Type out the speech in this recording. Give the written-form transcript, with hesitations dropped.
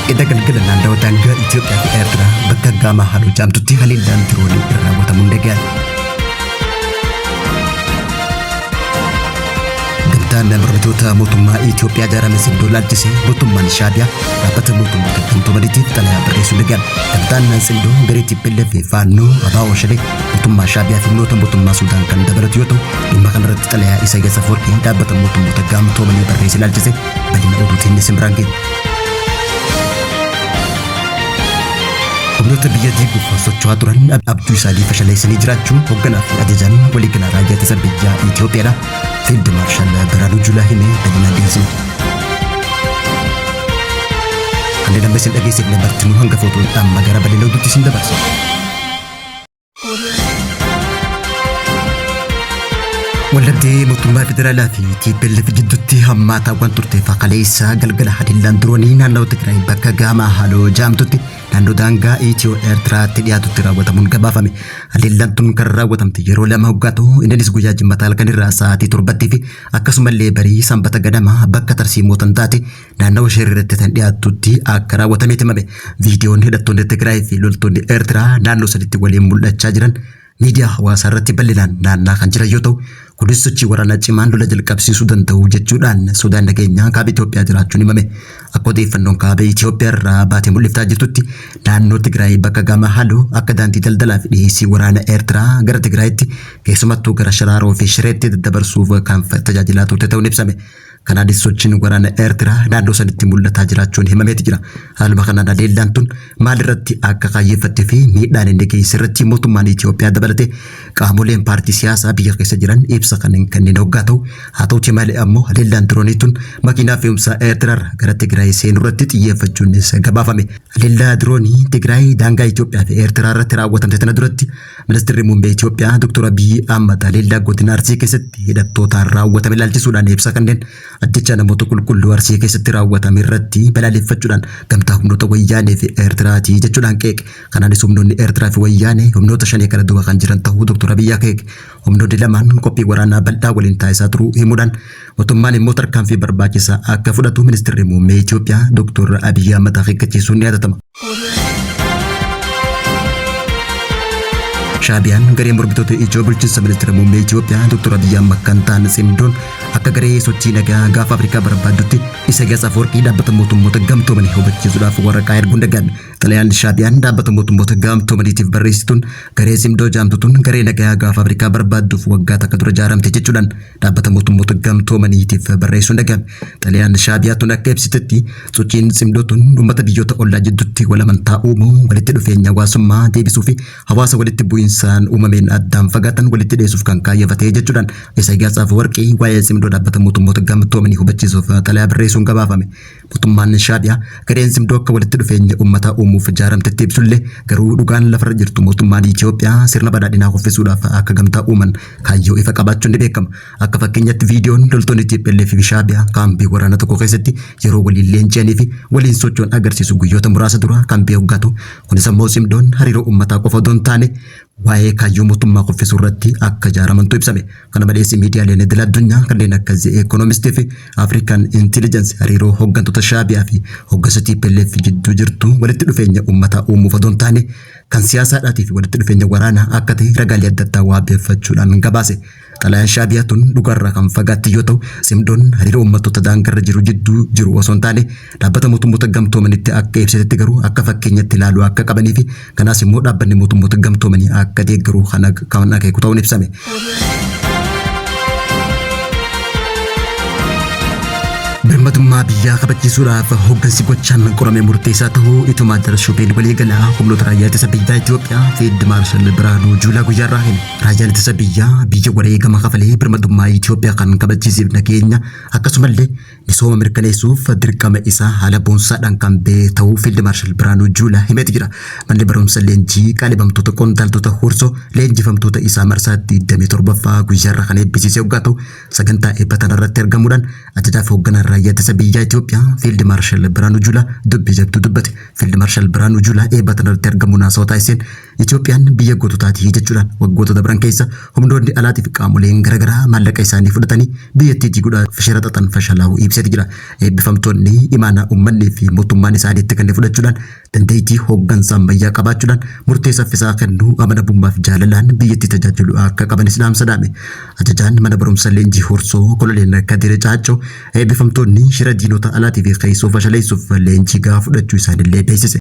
Kita galgala naannawaa daangaa Itoophiyaa fi Eertiraa bakka gama halluu jaamtutti haliillaan diroonii irraa raawwatamuun dhaga'ame. Gamtaan mormitoota mootummaa Itoophiyaa ijaarame Simdoo laalchisee mootummaan Shaabiyaa dhaabbata mootummoota gamtoomaniitiif xalayaa barreessuun dhaga'ame. Gamtaan Simdoo garee TPLF fi Faannoo Abaawo Shalee mootummaa Shaabiyaa fi humnoota mootummaa Sudaan kan dabalatu yoo ta'u, dhimma kanarratti xalayaa Isaayyaas Afwerqii dhaabbata mootummoota gamtoomanii barreessee laalchisee bal'ina oduutiin simraan ga'e. Humnoota biyya diiguuf socho'aa turan abjuu isaanii fashaleessanii jiraachuu hoogganaa fi ajajaan waliigalaa raayyaa ittisa biyyaa Itoophiyaadha. Fiild Maarshaal Biraanuu Juulaa himee bal'inaan dhiyeessine. Kanneen amma isin dhageessifne martinuu hanga footoodhaan gara bal'ina oduutti isin dabarsa. Wallabdee mootummaa federaalaa fi TPLF jidduutti hammaataawwan turteef kaleessa galgala haliillaan diroonii naannawaa Tigraay bakka gama halluu jaamtutti naannoo daangaa Itiyoo Eertiraatti dhiyaatutti raawwatamuun gabaafame. Haliillaan tun kan raawwatamte yeroo lama hoggaatu innis guyyaa Jimaataa halkanirraa sa'aatii 7 fi akkasumallee barii Sanbata ganama bakka tarsiimootan taate naannawaa Shiriirratti kan dhiyaatutti akka raawwatame himame. Viidiyoon hidhattoonni Tigraay fi loltoonni Eertiraa naannoo sadiitti waliin mul'achaa jiran miidiyaa hawaasaa irratti bal'inaan naannaa kan jiran yoo ta'u, kunis sochii waraanaa cimaan lola jalqabsiisuu danda'u jechuudhaan sodaan nageenyaa kaaba Itoophiyaa jiraachuun himame. Akka odeeffannoon kaaba Itoophiyaa irraa baatee mul'iftaa jirtutti naannoo Tigraay bakka gama halluu akka daandii daldalaa fi dhiyeessii waraana Eertiraa gara Tigraayitti keessumattuu gara Shiraaroo fi Shireetti daddabarsuuf kan tajaajilaa turte ta'uun ibsame. Kanaanis sochiin waraana Eertiraa naannoo sanitti mul'ataa jiraachuun himameeti jira. Haaluma kanaan haleellaan tun maalirratti akka kaayyeeffattee fi miidhaan inni geesse irratti mootummaan Itoophiyaa dabalatee qaamoleen paartii siyaasaa biyya keessa jiran ibsa kanneen hoggaa ta'u, haa ta'uuti malee ammoo haleellaan diroonii tun makiinaa fe'umsaa Eertiraarraa gara Tigraay seenuu irratti xiyyeeffachuunis gabaafame. Haleellaa diroonii Tigraay daangaa Itoophiyaa fi Eertiraa irratti raawwatamte tana duratti ministeerri muummee Itoophiyaa Dr. Abiyyi Ahmad haleellaa godina Arsii keessatti hidhattootaan raawwatame ilaalchisuudhaan ibsa kanneen addicha namoota qulqulluu Arsii keessatti raawwatame irratti balaaleffachuudhaan gamtaa humnoota wayyaanee fi Eertiraatii jechuudhaan qeeqe. Kanaanis humnoonni Eertiraa fi wayyaanee humnoota shanii kana duuba kan jiran ta'uu Dr. Abiyyi akeeke. Humnoonni lamaan qophii waraanaa bal'aa waliin taasisaa turuu himuudhaan mootummaan immoo tarkaanfii barbaachisaa akka fudhatu ministeerri muummee Itoophiyaa Dr. Abiyyi Ahmad akeekkachiisuun ni yaadatama. Shaabiyaan garee mormitoota ijoo bulchiinsa ministeera muummee Itoophiyaa Dr. Abiyyi Ahmad kan ta'an Simdoon akka garee sochii nagaa gaafa Afrikaa barbaadutti Isaayyaas Afwerqii dhaabbata mootummoota gamtoomanii hubachiisuudhaaf waraqaa erguun dhaga'ame. Xalayaan Shaabiyaan dhaabbata mootummoota gamtoomaniitiif barreessituun garee Simdoo jaamtutuun garee nagaa gaafa Afrikaa barbaaduuf waggaa takka dura ijaaramte jechuudhaan dhaabbata mootummoota gamtoomaniitiif barreessuun dhaga'ame. Xalayaan Shaabiyaa tun akka ibsitetti sochiin Simdoo tun uummata biyyoota ollaa jidduutti walamantaa uumuu, walitti dhufeenya hawaasummaa deebisuu fi hawaasa walitti bu'iinsaan uumameen addaan fagaatan walitti dhiyeessuuf kan kaayyafatee jechuudhaan Isaayyaas Afwerqii waa'ee Simdoo dhaabbata mootummoota gamtoomanii hubachiisuuf xalayaa barreessuun gabaafame. Mootummaan Shaabiyaa gareen Simdoo akka walitti dhufeenya uummataa uumuuf ijaaramtetti ibsullee garuu dhugaan lafarra jirtu mootummaan Itoophiyaa sirna badhaadhinaa kuffisuudhaaf akka gamtaa uuman kaayyoo ifa qabaachuun ni beekama. Akka fakkeenyatti viidiyoon loltoonni TPLF fi Shaabiyaa kaampii waraana tokko keessatti yeroo waliin leenji'anii fi waliin socho'an agarsiisu guyyoota muraasa dura kaampii hoggaatu. Kunis ammoo Simdoon hariiroo uummataa qofa osoo hin taane waa'ee kaayyoo mootummaa kuffisuu irratti akka ijaaramantu ibsame. Kana malees miidiyaaleen idil addunyaa kanneen akka The Economist fi African Intelligence hariiroo hooggantoota Shaabiyaa fi hooggansa TPLF jidduu jirtu walitti dhufeenya uummataa uumuuf osoo hin taane kan siyaasaadhaatii fi walitti dhufeenya waraanaa akka ta'e ragaalee adda addaa waabeffachuudhaan gabaase. Xalayaan Shaabiyaa tun dhugaarraa kan fagaatti yoo ta'u, Simdoon hariiroo uummattoota daangarra jiru jidduu jiru osoo hin taane dhaabbata mootummoota gamtoomanitti akka ibsatetti garuu akka fakkeenyatti ilaaluu akka qabanii fi kanaas immoo dhaabbanni mootummoota gamtoomanii akka deeggaru kan akeeku ta'uun ibsame. Birmadummaa biyyaa kabachiisuudhaaf hooggansi gochaan qorame murteessaa ta'uu ituma darshubeen waliigalaa humnoota raayyaa ittisa biyyaa Itoophiyaa Fiild Maarshaal Biraanuu Juulaa guyyaarraa hime. Raayyaan ittisa biyyaa biyya wareegama kafalee birmadummaa Itoophiyaa kan kabachiisuuf nageenya akkasumallee misooma mirkaneessuuf dirqama isaa haala boonsaadhaan kan ba'e ta'uu Fiild Maarshaal Biraanuu Juulaa himeeti jira. Manni barumsa leenjii qaalibamtoota qondaaltota Hursoo leenjifamtoota isaa marsaatti 27ffaa guyyaarraa kan eebbisiisee hoggaa ta'u sagantaa eebbataan irratti argamuudhaan ajajaaf hoogganaa raayyaa ittisa biyyaa Itoophiyaa Fiild Maarshaal Biraanuu Juulaa dubbii jabduu dubbate. Fiild Maarshaal Biraanuu Juulaa eebbatan irratti argamuun haasawaa taasiseen Itoophiyaan biyya goototaatii jechuudhaan waggoota dabran keessa humnoonni alaatii fi qaamoleen garaagaraa maallaqa isaanii fudhatanii biyyattii jiguudhaaf shira xaxan fashalaa'uu ibseeti jira. Eebbifamtoonni imaanaa uummanni fi mootummaan isaaniitti kan fudhachuudhaan dandeettii hooggansa ammayyaa qabaachuudhaan murtee saffisaa kennuu amanamummaa fi jaalalaan biyyattii tajaajilu akka qaban islaamsa dhaame. Ajajaan mana barumsa leenjii Horsoo Koloneel Kadir Caacoo eebbifamtoonni shira diinota alaatii fi qeessoo fashaleessuuf leenjii gahaa fudhachuu isaanillee beeksise.